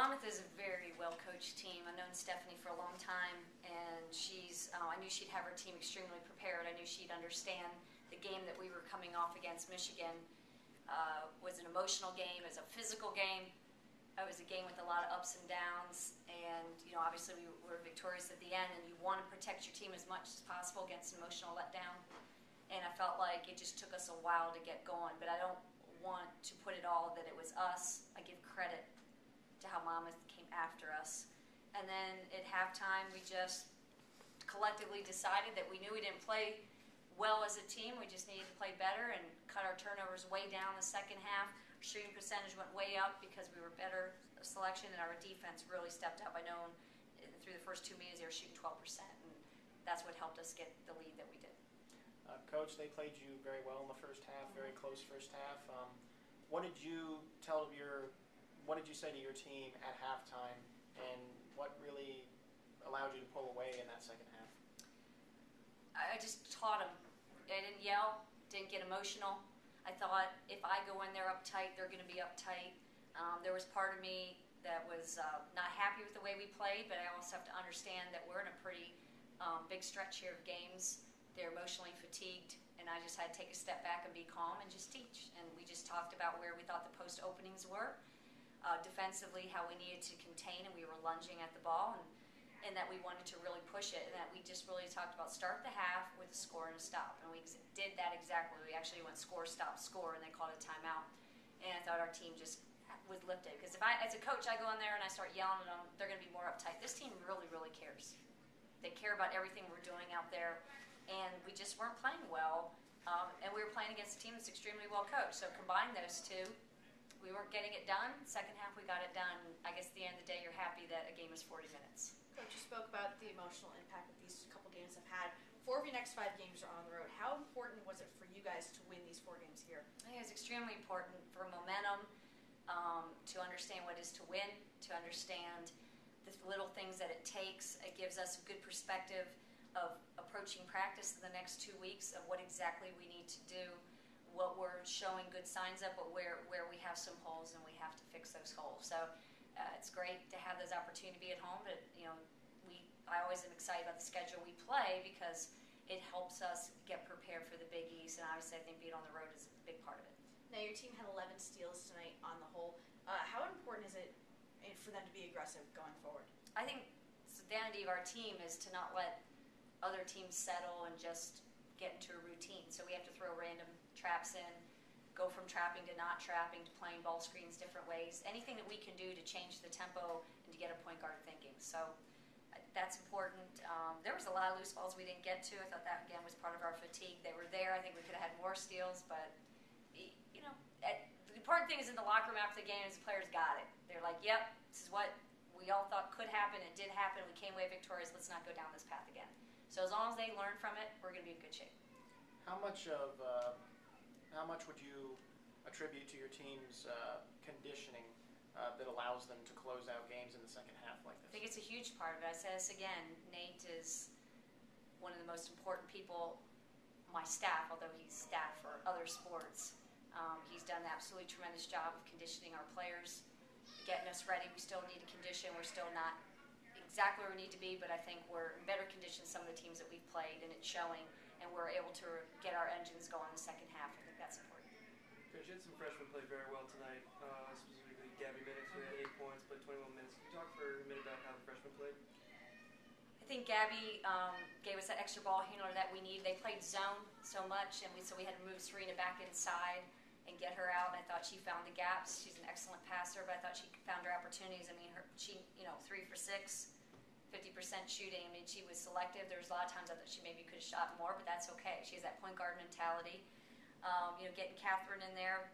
Monmouth is a very well-coached team. I've known Stephanie for a long time, and I knew she'd have her team extremely prepared. I knew she'd understand the game that we were coming off against Michigan was an emotional game, it was a physical game. It was a game with a lot of ups and downs, and obviously we were victorious at the end, and you want to protect your team as much as possible against an emotional letdown. And I felt like it just took us a while to get going, but I don't want to put it all that it was us. I give credit to how Monmouth came after us. And then at halftime, we just collectively decided that we knew we didn't play well as a team. We just needed to play better and cut our turnovers way down the second half. Our shooting percentage went way up because we were better selection, and our defense really stepped up. I know through the first 2 meetings they were shooting 12%, and that's what helped us get the lead that we did. Coach, they played you very well in the first half, very close first half. What did you say to your team at halftime, and what really allowed you to pull away in that second half? I just taught them. I didn't yell, didn't get emotional. I thought if I go in there uptight, they're going to be uptight. There was part of me that was not happy with the way we played, but I also have to understand that we're in a pretty big stretch here of games. They're emotionally fatigued, and I just had to take a step back and be calm and just teach. And we just talked about where we thought the post openings were. Defensively, how we needed to contain, and we were lunging at the ball, and that we wanted to really push it, and that we just really talked about start the half with a score and a stop, and we did that exactly. We actually went score, stop, score, and they called a timeout, and I thought our team just was lifted, because if as a coach, I go in there and I start yelling at them, they're going to be more uptight. This team really, really cares. They care about everything we're doing out there, and we just weren't playing well, and we were playing against a team that's extremely well coached, so combine those two. We weren't getting it done. Second half, we got it done. I guess at the end of the day, you're happy that a game is 40 minutes. Coach, you spoke about the emotional impact that these couple games have had. 4 of your next 5 games are on the road. How important was it for you guys to win these 4 games here? I think it was extremely important for momentum, to understand what it is to win, to understand the little things that it takes. It gives us a good perspective of approaching practice in the next 2 weeks of what exactly we need to do, what we're showing good signs of, but where we have some holes and we have to fix those holes. So it's great to have those opportunities to be at home, but I always am excited about the schedule we play because it helps us get prepared for the Big East, and obviously I think being on the road is a big part of it. Now your team had 11 steals tonight on the whole. How important is it for them to be aggressive going forward? I think the identity of our team is to not let other teams settle and just get into a routine. So we have to throw random traps in, go from trapping to not trapping to playing ball screens different ways. Anything that we can do to change the tempo and to get a point guard thinking. So that's important. There was a lot of loose balls we didn't get to. I thought that, again, was part of our fatigue. They were there. I think we could have had more steals, but the important thing is in the locker room after the game is the players got it. They're like, yep, this is what we all thought could happen. It did happen. We came away victorious. Let's not go down this path again. So as long as they learn from it, we're going to be in good shape. How much would you attribute to your team's conditioning that allows them to close out games in the second half like this? I think it's a huge part of it. I say this again, Nate is one of the most important people, my staff, although he's staff for other sports. He's done an absolutely tremendous job of conditioning our players, getting us ready. We still need to condition. We're still not exactly where we need to be, but I think we're in better condition than some of the teams that we've played, and it's showing, and we're able to get our engines going in the second half. I think that's important. Coach, you had some freshmen play very well tonight, specifically Gabby Minix, who had 8 points, but 21 minutes. Can you talk for a minute about how the freshmen played? I think Gabby gave us that extra ball handler that we need. They played zone so much, and so we had to move Serena back inside and get her out. And I thought she found the gaps. She's an excellent passer, but I thought she found her opportunities. I mean, she 3 for 6, 50% shooting. I mean, she was selective. There was a lot of times I thought she maybe could have shot more, but that's okay. She has that point guard mentality. Getting Catherine in there.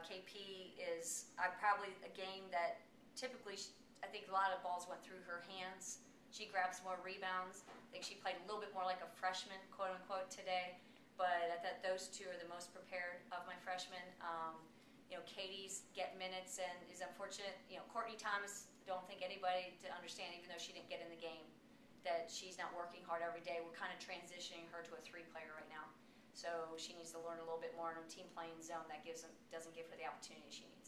KP is probably a game that typically I think a lot of balls went through her hands. She grabs more rebounds. I think she played a little bit more like a freshman, quote unquote, today. But I thought those two are the most prepared of my freshmen. Katie's get minutes and is unfortunate. Courtney Thomas, don't think anybody to understand, even though she didn't get in the game, that she's not working hard every day. We're kind of transitioning her to a 3-player right now. So she needs to learn a little bit more in a team playing zone that doesn't give her the opportunity she needs.